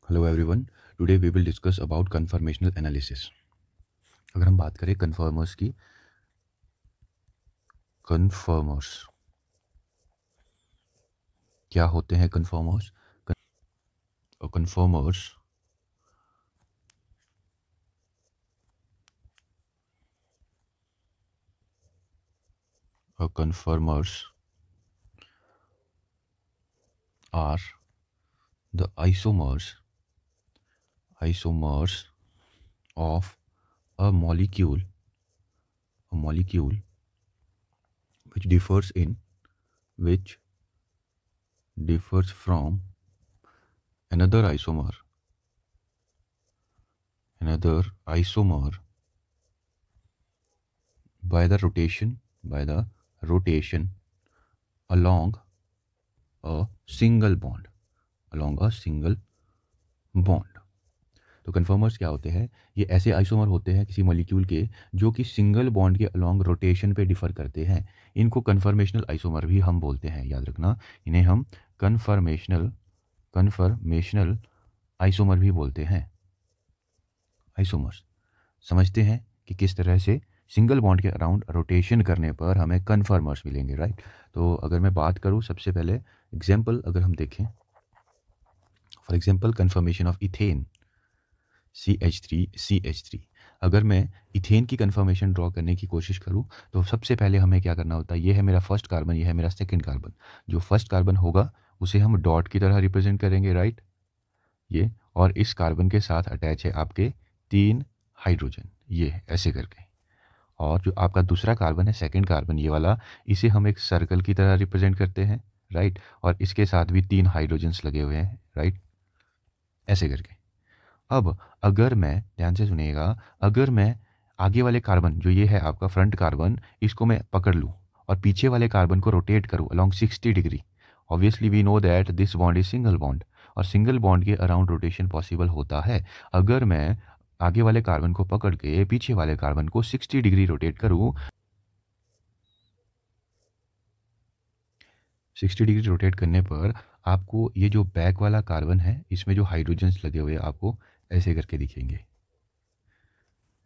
Hello everyone, today we will discuss about conformational analysis. अगर हम बात करें कन्फर्मर्स की, कन्फर्मर्स क्या होते हैं? Conformers conformers conformers are the isomers of a molecule which differs from another isomer by the rotation along a single bond तो conformers क्या होते हैं? ये ऐसे आइसोमर होते हैं किसी मॉलिक्यूल के जो कि सिंगल बॉन्ड के अलोंग रोटेशन पे डिफर करते हैं। इनको कन्फर्मेशनल आइसोमर भी हम बोलते हैं, याद रखना। इन्हें हम कन्फर्मेशनल आइसोमर भी बोलते हैं। आइसोमर्स समझते हैं कि किस तरह से सिंगल बॉन्ड के अराउंड रोटेशन करने पर हमें कन्फर्मर्स मिलेंगे, राइट। तो अगर मैं बात करूँ, सबसे पहले एग्जाम्पल अगर हम देखें, for example confirmation of ethane CH3। अगर मैं इथेन की कन्फर्मेशन ड्रॉ करने की कोशिश करूं तो सबसे पहले हमें क्या करना होता है? ये है मेरा फर्स्ट कार्बन, ये है मेरा सेकंड कार्बन। जो फर्स्ट कार्बन होगा उसे हम डॉट की तरह रिप्रेजेंट करेंगे, राइट। ये और इस कार्बन के साथ अटैच है आपके 3 हाइड्रोजन, ये ऐसे करके। और जो आपका दूसरा कार्बन है, सेकंड कार्बन, ये वाला, इसे हम एक सर्कल की तरह रिप्रेजेंट करते हैं, राइट। और इसके साथ भी 3 हाइड्रोजन्स लगे हुए हैं, राइट, ऐसे करके। अब अगर मैं, ध्यान से सुनिएगा, अगर मैं आगे वाले कार्बन, जो ये है आपका फ्रंट कार्बन, इसको मैं पकड़ लूँ और पीछे वाले कार्बन को रोटेट करूँ along 60 degree, obviously we know that this bond is single bond, और सिंगल बॉन्ड के अराउंड रोटेशन पॉसिबल होता है। अगर मैं आगे वाले कार्बन को पकड़ के पीछे वाले कार्बन को 60 डिग्री रोटेट करूँ, 60 डिग्री रोटेट करने पर आपको ये जो बैक वाला कार्बन है, इसमें जो हाइड्रोजन्स लगे हुए आपको ऐसे करके दिखेंगे,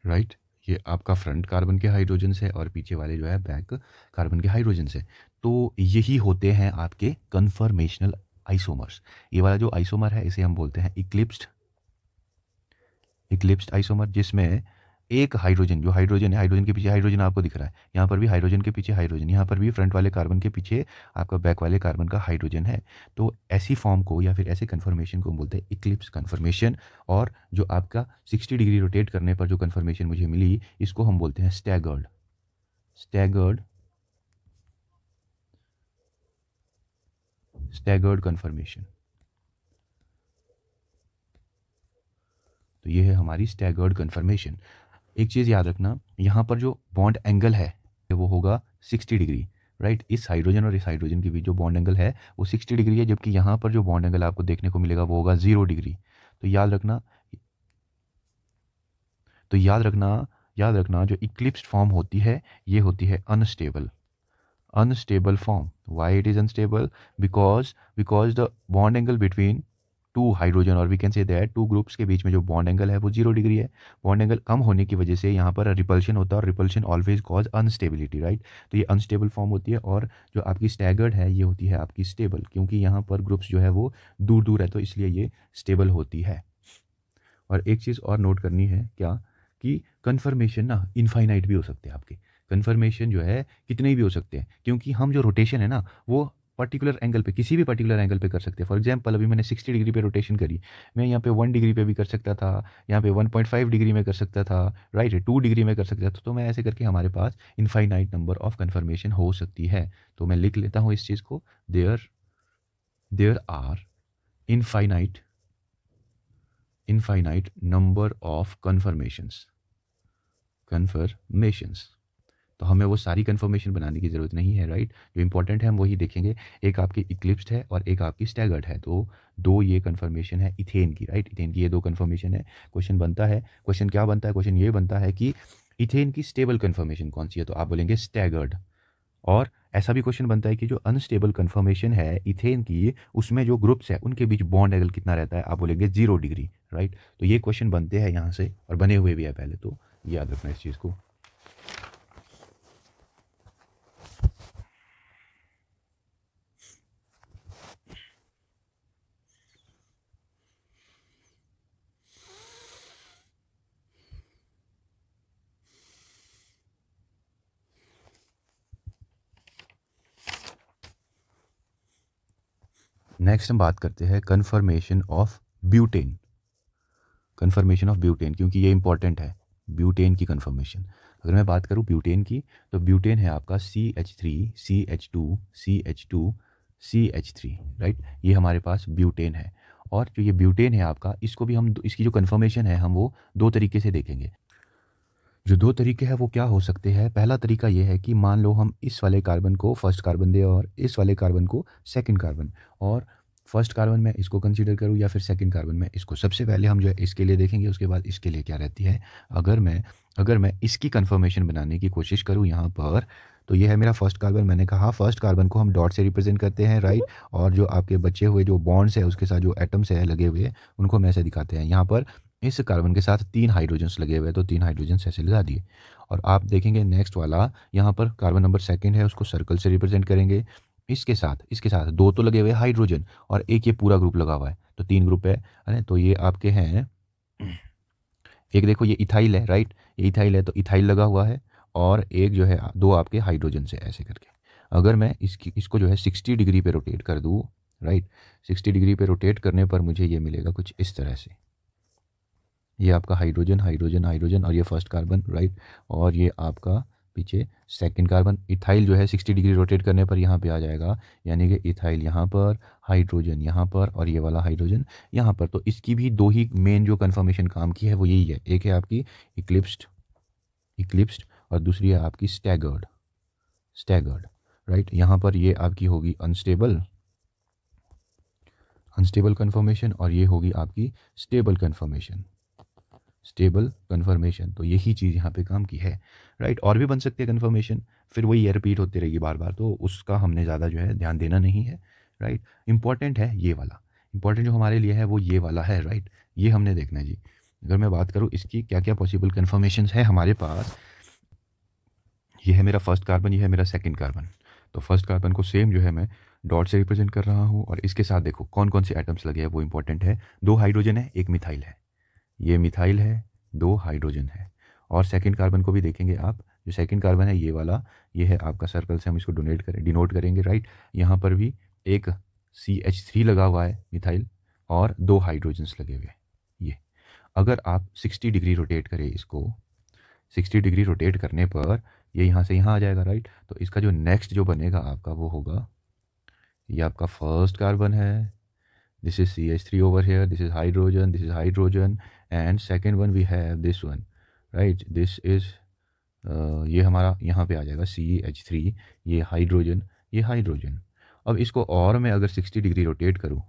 राइट। ये आपका फ्रंट कार्बन के हाइड्रोजन्स है और पीछे वाले जो है बैक कार्बन के हाइड्रोजन्स है। तो यही होते हैं आपके कन्फर्मेशनल आइसोमर्स। ये वाला जो आइसोमर है इसे हम बोलते हैं इक्लिप्स्ड आइसोमर, जिसमें एक हाइड्रोजन, जो हाइड्रोजन है, हाइड्रोजन के पीछे हाइड्रोजन आपको दिख रहा है, यहाँ पर भी हाइड्रोजन के पीछे हाइड्रोजन, यहाँ पर भी फ्रंट वाले कार्बन के पीछे आपका बैक वाले कार्बन का हाइड्रोजन है। तो ऐसी फॉर्म को या फिर ऐसे कन्फर्मेशन को बोलते हैं इक्लिप्स कन्फर्मेशन। और जो आपका 60 डिग्री रोटेट करने पर जो कन्फर्मेशन मुझे मिली, इसको हम बोलते हैं स्टैगर्ड कन्फर्मेशन। तो ये है हमारी स्टैगर्ड कन्फर्मेशन। एक चीज़ याद रखना, यहाँ पर जो बॉन्ड एंगल है वो होगा 60 डिग्री, राइट। इस हाइड्रोजन और इस हाइड्रोजन के बीच जो बॉन्ड एंगल है वो 60 डिग्री है, जबकि यहाँ पर जो बॉन्ड एंगल आपको देखने को मिलेगा वो होगा 0 डिग्री। तो याद रखना जो इक्लिप्स्ड फॉर्म होती है, ये होती है unstable form. Why it is unstable? Because the bond angle between 2 hydrogen, और we can say that 2 groups के बीच में जो बॉन्ड एंगल है वो 0 डिग्री है। बॉन्ड एंगल कम होने की वजह से यहाँ पर रिपल्शन होता है, और repulsion always cause instability, right. तो ये अनस्टेबल फॉर्म होती है, और जो आपकी स्टैगर्ड है ये होती है आपकी स्टेबल, क्योंकि यहाँ पर ग्रुप्स जो है वो दूर दूर है, तो इसलिए ये स्टेबल होती है। और एक चीज़ और नोट करनी है, क्या कि कन्फर्मेशन ना इनफाइनाइट भी हो सकते हैं आपके। कन्फर्मेशन जो है कितने भी हो सकते हैं, क्योंकि हम जो रोटेशन है ना वो पर्टिकुलर एंगल पे, किसी भी पर्टिकुलर एंगल पे कर सकते हैं। फॉर एग्जांपल अभी मैंने 60 डिग्री पे रोटेशन करी, मैं यहाँ पे 1 डिग्री पे भी कर सकता था, यहाँ पे 1.5 डिग्री में कर सकता था, राइट, 2 डिग्री में कर सकता था। तो मैं ऐसे करके हमारे पास इनफाइनाइट नंबर ऑफ कन्फर्मेशन हो सकती है। तो मैं लिख लेता हूँ इस चीज़ को, there are infinite number of conformations. तो हमें वो सारी कन्फर्मेशन बनाने की ज़रूरत नहीं है, राइट। जो इंपॉर्टेंट है हम वही देखेंगे। एक आपकी इक्लिप्स्ड है और एक आपकी स्टैगर्ड है। तो 2 ये कन्फर्मेशन है इथेन की, राइट। इथेन की ये 2 कन्फर्मेशन है। क्वेश्चन क्या बनता है? क्वेश्चन ये बनता है कि इथेन की स्टेबल कन्फर्मेशन कौन सी है? तो आप बोलेंगे स्टैगर्ड। और ऐसा भी क्वेश्चन बनता है कि जो अनस्टेबल कन्फर्मेशन है इथेन की, उसमें जो ग्रुप्स है उनके बीच बॉन्ड एंगल कितना रहता है, आप बोलेंगे 0 डिग्री, राइट। तो ये क्वेश्चन बनते हैं यहाँ से और बने हुए भी है पहले, तो याद रखना इस चीज़ को। नेक्स्ट हम बात करते हैं confirmation of butane. Confirmation of butane, क्योंकि ये इंपॉर्टेंट है, ब्यूटेन की कन्फर्मेशन। अगर मैं बात करूँ ब्यूटेन की, तो ब्यूटेन है आपका CH3 CH2 CH2 CH3, right. ये हमारे पास ब्यूटेन है। और जो ये ब्यूटेन है आपका, इसको भी हम, इसकी जो कन्फर्मेशन है हम वो दो तरीके से देखेंगे। जो दो तरीके हैं वो क्या हो सकते हैं, पहला तरीका ये है कि मान लो हम इस वाले कार्बन को फर्स्ट कार्बन दे और इस वाले कार्बन को सेकंड कार्बन, और फर्स्ट कार्बन में इसको कंसीडर करूँ या फिर सेकंड कार्बन में इसको। सबसे पहले हम जो है इसके लिए देखेंगे, उसके बाद इसके लिए क्या रहती है। अगर मैं इसकी कन्फर्मेशन बनाने की कोशिश करूँ यहाँ पर, तो ये है मेरा फर्स्ट कार्बन। मैंने कहा फर्स्ट कार्बन को हम डॉट से रिप्रेजेंट करते हैं, राइट। और जो आपके बचे हुए जो बॉन्ड्स है उसके साथ जो एटम्स है लगे हुए, उनको हम ऐसे दिखाते हैं। यहाँ पर इस कार्बन के साथ 3 हाइड्रोजन्स लगे हुए हैं, तो 3 हाइड्रोजन्स ऐसे लगा दिए। और आप देखेंगे नेक्स्ट वाला, यहाँ पर कार्बन नंबर सेकंड है, उसको सर्कल से रिप्रेजेंट करेंगे। इसके साथ 2 तो लगे हुए हाइड्रोजन और एक ये पूरा ग्रुप लगा हुआ है, तो 3 ग्रुप है। तो ये आपके हैं, एक देखो ये इथाइल है, राइट। ये इथाइल है तो इथाइल लगा हुआ है, और एक जो है 2 आपके हाइड्रोजन से ऐसे करके। अगर मैं इसको जो है 60 डिग्री पे रोटेट कर दूँ, राइट, 60 डिग्री पे रोटेट करने पर मुझे ये मिलेगा कुछ इस तरह से। ये आपका हाइड्रोजन हाइड्रोजन हाइड्रोजन और ये फर्स्ट कार्बन, राइट। और ये आपका पीछे सेकंड कार्बन। इथाइल जो है 60 डिग्री रोटेट करने पर यहाँ पे आ जाएगा, यानी कि इथाइल यहाँ पर, हाइड्रोजन यहाँ पर, और ये वाला हाइड्रोजन यहाँ पर। तो इसकी भी 2 ही मेन जो कन्फर्मेशन काम की है वो यही है। एक है आपकी इक्लिप्स्ड और दूसरी है आपकी स्टैगर्ड, राइट। यहाँ पर ये आपकी होगी अनस्टेबल कन्फर्मेशन, और ये होगी आपकी स्टेबल कन्फर्मेशन। तो यही चीज़ यहाँ पे काम की है, राइट। और भी बन सकती है कन्फर्मेशन, फिर वही है, रिपीट होती रहेगी बार बार, तो उसका हमने ज़्यादा जो है ध्यान देना नहीं है, राइट। इंपॉर्टेंट है ये वाला, इंपॉर्टेंट जो हमारे लिए है वो ये वाला है, राइट। ये हमने देखना है जी। अगर मैं बात करूँ इसकी क्या क्या पॉसिबल कन्फर्मेशन है हमारे पास, ये है मेरा फर्स्ट कार्बन, ये है मेरा सेकेंड कार्बन। तो फर्स्ट कार्बन को सेम जो है मैं डॉट से रिप्रेजेंट कर रहा हूँ, और इसके साथ देखो कौन कौन से एटम्स लगे हैं वो इंपॉर्टेंट है। 2 हाइड्रोजन है, एक मिथाइल है, ये मिथाइल है, 2 हाइड्रोजन है। और सेकंड कार्बन को भी देखेंगे आप, जो सेकंड कार्बन है ये वाला, ये है आपका सर्कल से हम इसको डिनोट करेंगे, राइट। यहाँ पर भी एक CH3 लगा हुआ है मिथाइल, और 2 हाइड्रोजन्स लगे हुए। ये अगर आप 60 डिग्री रोटेट करें इसको, 60 डिग्री रोटेट करने पर ये यहाँ से यहाँ आ जाएगा, राइट। तो इसका जो नेक्स्ट जो बनेगा आपका वो होगा, ये आपका फर्स्ट कार्बन है, this is CH3 over here, this is hydrogen, and second one we have this one, right, this is ये हमारा यहाँ पे आ जाएगा CH3, ये हाइड्रोजन। अब इसको और मैं अगर 60 डिग्री रोटेट करूँ,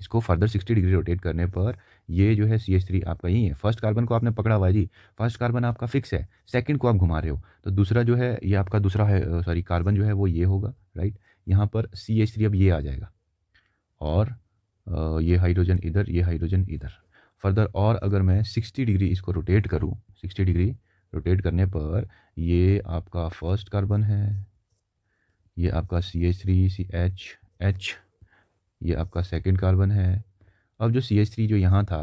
इसको फर्दर 60 डिग्री रोटेट करने पर ये जो है CH3 आपका यही है। फर्स्ट कार्बन को आपने पकड़ा हुआ है जी, फर्स्ट कार्बन आपका फिक्स है, सेकंड को आप घुमा रहे हो, तो दूसरा जो है ये आपका दूसरा है, सॉरी कार्बन जो है वो ये होगा, राइट। यहाँ पर CH3 अब ये आ जाएगा, और ये हाइड्रोजन इधर, ये हाइड्रोजन इधर। फर्दर और अगर मैं 60 डिग्री इसको रोटेट करूँ, 60 डिग्री रोटेट करने पर ये आपका फर्स्ट कार्बन है, ये आपका CH3 CH, ये आपका सेकंड कार्बन है। अब जो CH3 जो यहाँ था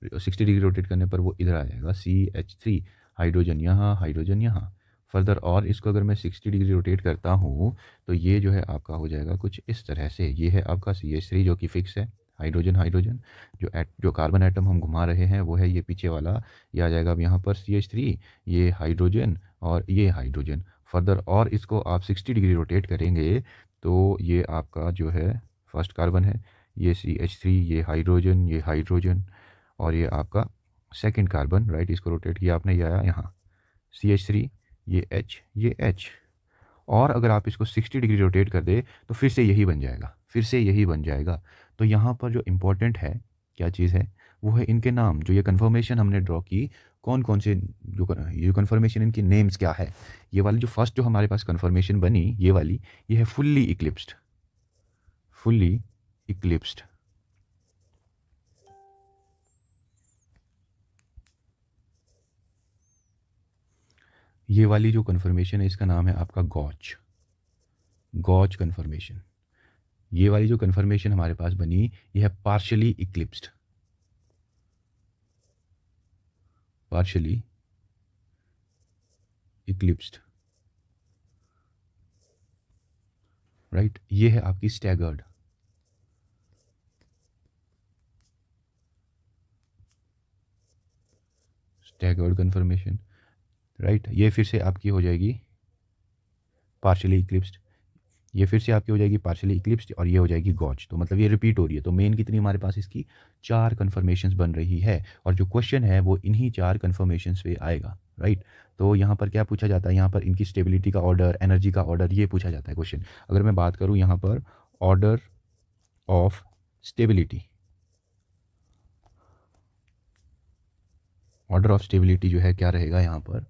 60 डिग्री रोटेट करने पर वो इधर आ जाएगा, CH3, हाइड्रोजन यहाँ। फर्दर और इसको अगर मैं 60 डिग्री रोटेट करता हूँ तो ये जो है आपका हो जाएगा कुछ इस तरह से। ये है आपका CH3 जो कि फिक्स है, हाइड्रोजन। जो कार्बन एटम हम घुमा रहे हैं वो है ये पीछे वाला, ये आ जाएगा अब यहाँ पर CH3, ये हाइड्रोजन और ये हाइड्रोजन। फर्दर और इसको आप 60 डिग्री रोटेट करेंगे तो ये आपका जो है फर्स्ट कार्बन है, ये CH3, ये हाइड्रोजन, और ये आपका सेकंड कार्बन, राइट। इसको रोटेट किया आपने, ये आया यहाँ CH3, ये H। और अगर आप इसको 60 डिग्री रोटेट कर दे तो फिर से यही बन जाएगा। तो यहाँ पर जो इम्पोर्टेंट है क्या चीज़ है, वो है इनके नाम। जो ये कन्फर्मेशन हमने ड्रॉ की कौन कौन से जो कन्फर्मेशन इनकी नेम्स क्या है। ये वाली जो फर्स्ट जो हमारे पास कन्फर्मेशन बनी ये वाली, ये है फुल्ली इक्लिप्स्ड, फुल्ली इक्लिप्स्ड। ये वाली जो कन्फर्मेशन है इसका नाम है आपका गॉच, गॉच कन्फर्मेशन। ये वाली जो कन्फर्मेशन हमारे पास बनी ये है partially eclipsed, partially eclipsed, right. ये है आपकी स्टैगर्ड, स्टैगर्ड कन्फर्मेशन, राइट। ये फिर से आपकी हो जाएगी पार्शियली इक्लिप्स्ड, ये फिर से आपकी हो जाएगी पार्शियली इक्लिप्स्ड, और ये हो जाएगी गॉच। तो मतलब ये रिपीट हो रही है। तो मेन कितनी हमारे पास इसकी 4 कन्फर्मेशंस बन रही है, और जो क्वेश्चन है वो इन्हीं 4 कन्फर्मेशंस पे आएगा, राइट। तो यहाँ पर क्या पूछा जाता है, यहाँ पर इनकी स्टेबिलिटी का ऑर्डर, एनर्जी का ऑर्डर, ये पूछा जाता है क्वेश्चन। अगर मैं बात करूँ यहाँ पर order of stability, order of stability जो है क्या रहेगा यहाँ पर,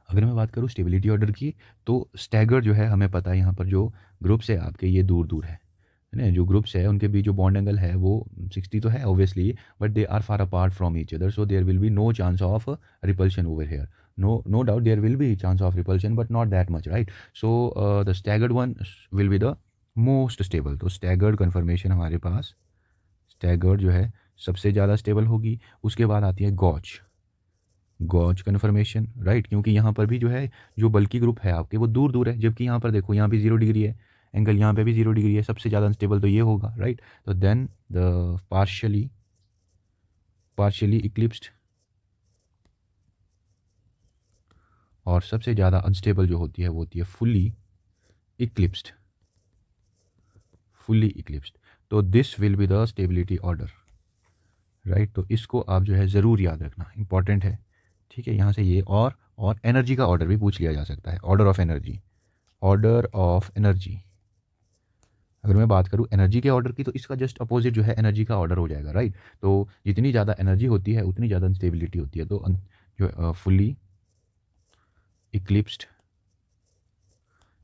अगर मैं बात करूँ स्टेबिलिटी ऑर्डर की, तो स्टैगर जो है हमें पता है यहाँ पर जो ग्रुप्स है आपके ये दूर दूर है ना, जो ग्रुप्स है उनके बीच जो बॉन्ड एंगल है वो 60 तो है obviously, but they are far apart from each other, so there will be no chance of repulsion over here, no doubt there will be chance of repulsion but not that much, right. So the staggered one will be the most stable. तो staggered conformation हमारे पास, staggered जो है सबसे ज़्यादा stable होगी। उसके बाद आती है गॉच, गॉच कन्फर्मेशन, राइट, क्योंकि यहाँ पर भी जो है जो बल्कि ग्रुप है आपके वो दूर दूर है, जबकि यहाँ पर देखो यहाँ भी 0 डिग्री है एंगल, यहाँ पे भी 0 डिग्री है, सबसे ज़्यादा अनस्टेबल तो ये होगा, राइट। तो देन द पार्शियली इक्लिप्स्ड, और सबसे ज़्यादा अनस्टेबल जो होती है वो होती है फुल्ली इक्लिप्स्ड, फुल्ली इक्लिप्स्ड। तो this will be the stability order, right. तो इसको आप जो है ज़रूर याद रखना, इंपॉर्टेंट है, ठीक है। यहाँ से ये और एनर्जी का ऑर्डर भी पूछ लिया जा सकता है, order of energy, order of energy. अगर मैं बात करूँ एनर्जी के ऑर्डर की, तो इसका जस्ट अपोजिट जो है एनर्जी का ऑर्डर हो जाएगा, राइट। तो जितनी ज़्यादा एनर्जी होती है उतनी ज़्यादा अनस्टेबिलिटी होती है। तो जो फुल्ली इक्लिप्स्ड,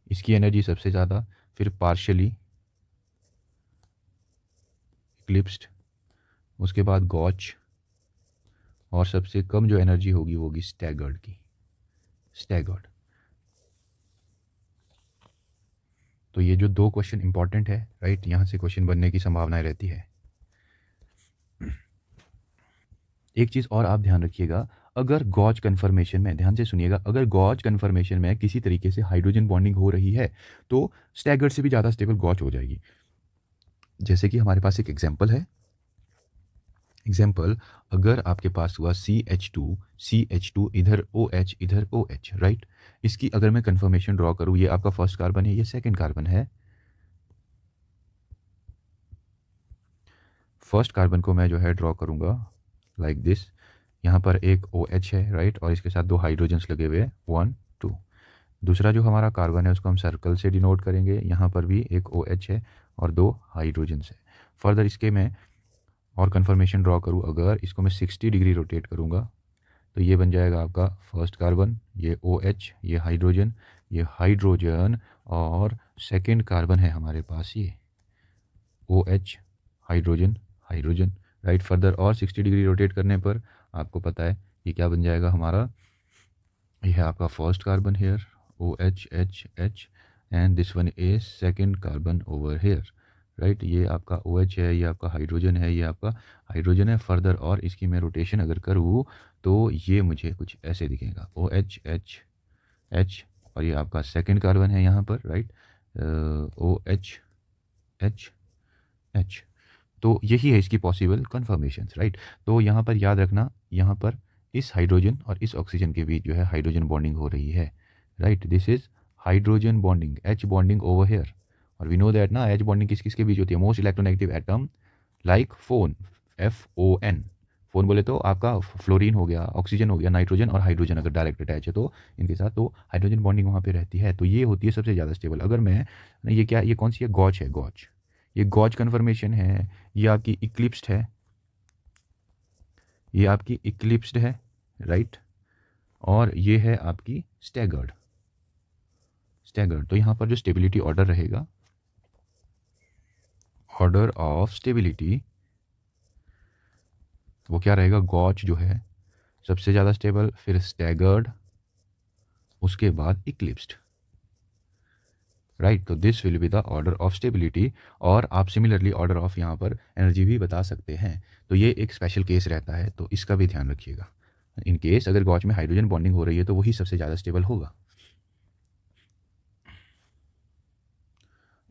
इसकी एनर्जी सबसे ज़्यादा, फिर पार्शियली इक्लिप्स्ड, उसके बाद गॉच, और सबसे कम जो एनर्जी होगी वो होगी स्टैगर्ड की, स्टैगर्ड। तो ये जो 2 क्वेश्चन इंपॉर्टेंट है, राइट, यहाँ से क्वेश्चन बनने की संभावनाएं रहती है। एक चीज़ और आप ध्यान रखिएगा, अगर गॉच कन्फर्मेशन में, ध्यान से सुनिएगा, अगर गॉच कन्फर्मेशन में किसी तरीके से हाइड्रोजन बॉन्डिंग हो रही है तो स्टैगर्ड से भी ज़्यादा स्टेबल गॉच हो जाएगी। जैसे कि हमारे पास एक एग्जाम्पल है, एग्जाम्पल अगर आपके पास हुआ CH2 इधर OH, राइट। इसकी अगर मैं कन्फर्मेशन ड्रॉ करूँ, ये आपका फर्स्ट कार्बन है, ये सेकंड कार्बन है। फर्स्ट कार्बन को मैं जो है ड्रॉ करूँगा लाइक दिस, यहाँ पर एक OH है, राइट, और इसके साथ 2 हाइड्रोजन्स लगे हुए हैं, 1 2। दूसरा जो हमारा कार्बन है उसको हम सर्कल से डिनोट करेंगे, यहाँ पर भी एक OH है और 2 हाइड्रोजन्स है। फर्दर इसके मैं और कन्फर्मेशन ड्रॉ करूँ, अगर इसको मैं 60 डिग्री रोटेट करूँगा तो ये बन जाएगा आपका फर्स्ट कार्बन, ये OH, ये हाइड्रोजन, और सेकंड कार्बन है हमारे पास ये OH, हाइड्रोजन, राइट। फर्दर और 60 डिग्री रोटेट करने पर आपको पता है ये क्या बन जाएगा हमारा, ये है आपका first carbon here OH and this one is second carbon over here, right. ये आपका OH है, ये आपका हाइड्रोजन है, ये आपका हाइड्रोजन है। फर्दर और इसकी मैं रोटेशन अगर करूँ तो ये मुझे कुछ ऐसे दिखेगा, OH, और ये आपका सेकंड कार्बन है यहाँ पर, राइट, OH। तो यही है इसकी पॉसिबल कन्फर्मेशंस, राइट। तो यहाँ पर याद रखना, यहाँ पर इस हाइड्रोजन और इस ऑक्सीजन के बीच जो है हाइड्रोजन बॉन्डिंग हो रही है, right. This is hydrogen bonding, H bonding over here. और वी नो दैट ना H बॉन्डिंग किस किस के बीच होती है, most electronegative atom like phone, FON, phone बोले तो आपका फ्लोरीन हो गया, ऑक्सीजन हो गया, नाइट्रोजन और हाइड्रोजन अगर डायरेक्ट अटैच है तो इनके साथ तो हाइड्रोजन बॉन्डिंग वहाँ पे रहती है। तो ये होती है सबसे ज़्यादा स्टेबल। अगर मैं ये क्या, ये कौन सी है, गॉच है, गॉच, ये गॉच कन्फर्मेशन है, ये आपकी इक्लिप्स्ड है, ये आपकी इक्लिप्स्ड है, राइट, और ये है आपकी स्टैगर्ड। तो यहाँ पर जो स्टेबिलिटी ऑर्डर रहेगा, ऑर्डर ऑफ स्टेबिलिटी, वो क्या रहेगा, गॉच जो है सबसे ज़्यादा स्टेबल, फिर स्टैगर्ड, उसके बाद इक्लिप्स्ड, राइट। तो this will be the order of stability. और आप सिमिलरली ऑर्डर ऑफ यहाँ पर एनर्जी भी बता सकते हैं। तो ये एक स्पेशल केस रहता है, तो इसका भी ध्यान रखिएगा। इन केस अगर गॉच में हाइड्रोजन बॉन्डिंग हो रही है तो वही सबसे ज़्यादा स्टेबल होगा।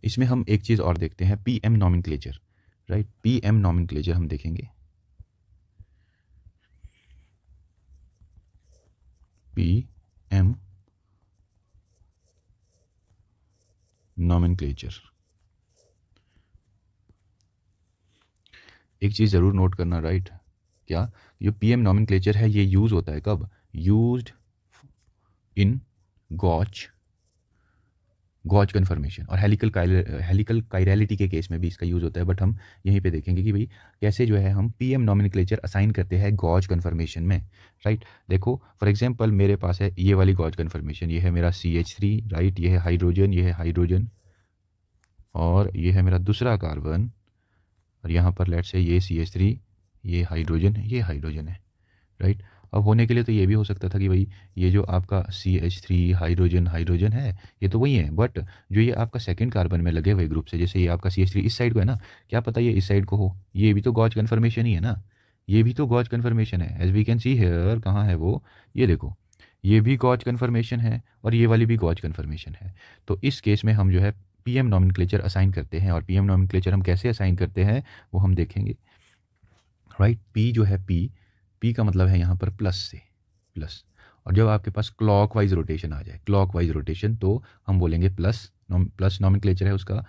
इसमें हम एक चीज़ और देखते हैं, PM nomenclature, right. PM nomenclature हम देखेंगे, पीएम नॉमेनक्लेचर। एक चीज़ ज़रूर नोट करना, राइट, क्या जो पीएम नॉमेनक्लेचर है ये यूज़ होता है कब, यूज्ड इन गॉच कन्फर्मेशन और हेलिकल कायरलिटी के केस में भी इसका यूज़ होता है। बट हम यहीं पे देखेंगे कि भाई कैसे जो है हम पीएम नॉमेनक्लेचर असाइन करते हैं गॉच कन्फर्मेशन में, राइट। देखो फॉर एग्जांपल मेरे पास है ये वाली गॉच कन्फर्मेशन, ये है मेरा CH3, राइट, ये है हाइड्रोजन, ये है हाइड्रोजन, और ये है मेरा दूसरा कार्बन, और यहाँ पर लेट्स से ये CH3, ये हाइड्रोजन, ये हाइड्रोजन है, राइट। अब होने के लिए तो ये भी हो सकता था कि भाई ये जो आपका CH3 हाइड्रोजन है ये तो वही है, बट जो ये आपका सेकंड कार्बन में लगे हुए ग्रुप से, जैसे ये आपका CH3 इस साइड को है ना, क्या पता ये इस साइड को हो, ये भी तो गॉच कन्फर्मेशन ही है ना, ये भी तो गॉच कन्फर्मेशन है। As we can see here, कहाँ है वो, ये देखो, ये भी गॉच कन्फर्मेशन है और ये वाली भी गॉच कन्फर्मेशन है। तो इस केस में हम जो है पीएम नॉमेनक्लेचर असाइन करते हैं, और पीएम नॉमेनक्लेचर हम कैसे असाइन करते हैं वो हम देखेंगे, राइट। पी जो है पी का मतलब है यहाँ पर प्लस से, प्लस, और जब आपके पास क्लॉकवाइज रोटेशन आ जाए, क्लॉकवाइज रोटेशन, तो हम बोलेंगे प्लस, प्लस नॉमेनक्लेचर है उसका,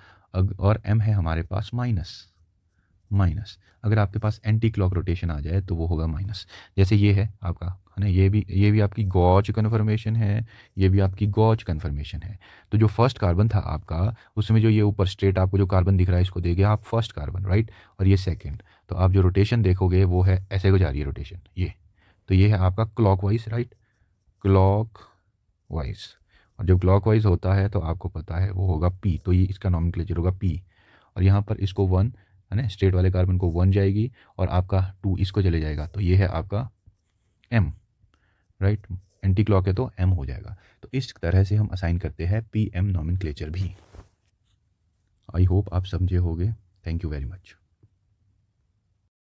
और एम है हमारे पास माइनस। अगर आपके पास एंटी क्लॉक रोटेशन आ जाए तो वो होगा माइनस। जैसे ये है आपका, है ना, ये भी आपकी गॉच कन्फर्मेशन है, ये भी आपकी गॉच कन्फर्मेशन है। तो जो फर्स्ट कार्बन था आपका, उसमें जो ये ऊपर स्ट्रेट आपको जो कार्बन दिख रहा है इसको देंगे आप फर्स्ट कार्बन, राइट, और ये सेकेंड। तो आप जो रोटेशन देखोगे वो है ऐसे को जा रही है रोटेशन, ये, तो ये है आपका clock wise, right, clock wise. और जब क्लॉक वाइज होता है तो आपको पता है वो होगा पी, तो ये इसका नॉमेनक्लेचर होगा पी। और यहाँ पर इसको 1, है ना, स्ट्रेट वाले कार्बन को 1 जाएगी और आपका 2 इसको चले जाएगा, तो ये है आपका एम, राइट, एंटी क्लॉक है तो एम हो जाएगा। तो इस तरह से हम असाइन करते हैं पीएम नॉमेनक्लेचर भी। आई होप आप समझे होगे। Thank you very much.